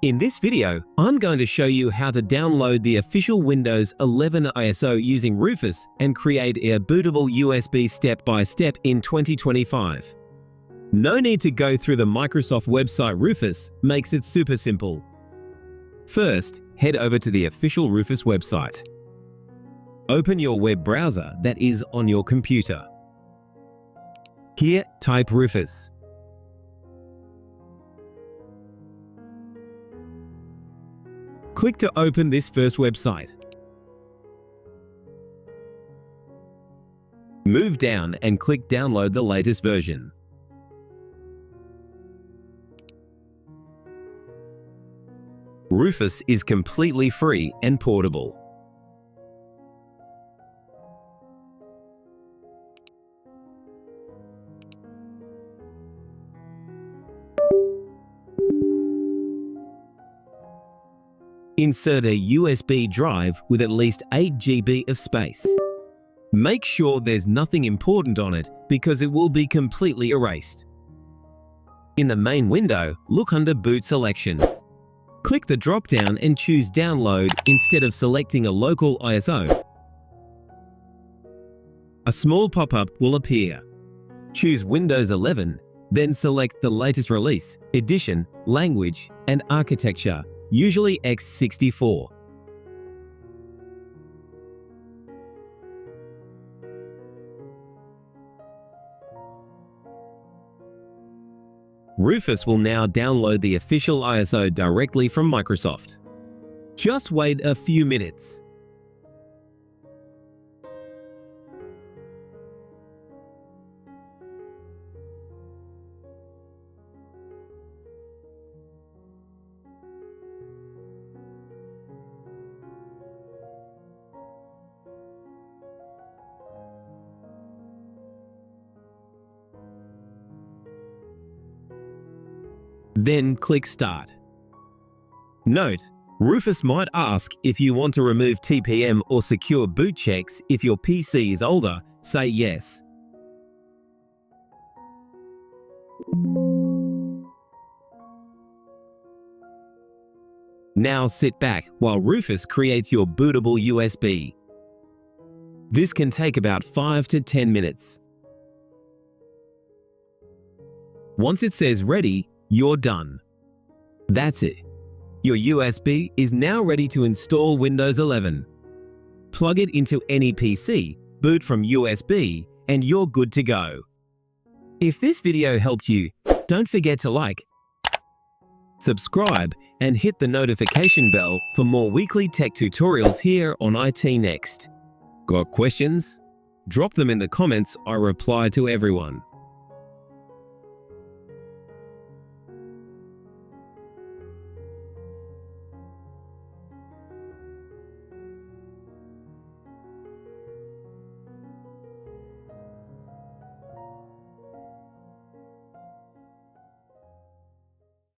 In this video, I'm going to show you how to download the official Windows 11 ISO using Rufus and create a bootable USB step-by-step in 2025. No need to go through the Microsoft website. Rufus makes it super simple. First, head over to the official Rufus website. Open your web browser that is on your computer. Here, type Rufus. Click to open this first website. Move down and click Download the latest version. Rufus is completely free and portable. Insert a USB drive with at least 8 GB of space. Make sure there's nothing important on it because it will be completely erased. In the main window, look under Boot Selection. Click the drop-down and choose Download instead of selecting a local ISO. A small pop-up will appear. Choose Windows 11, then select the latest release, edition, language, and architecture, usually x64. Rufus will now download the official ISO directly from Microsoft. Just wait a few minutes. Then click Start. Note, Rufus might ask if you want to remove TPM or secure boot checks. If your PC is older, say yes. Now sit back while Rufus creates your bootable USB. This can take about 5 to 10 minutes. Once it says ready, you're done. That's it. Your USB is now ready to install Windows 11. Plug it into any PC, boot from USB, and you're good to go. If this video helped you, don't forget to like, subscribe, and hit the notification bell for more weekly tech tutorials here on IT Next. Got questions? Drop them in the comments. I reply to everyone.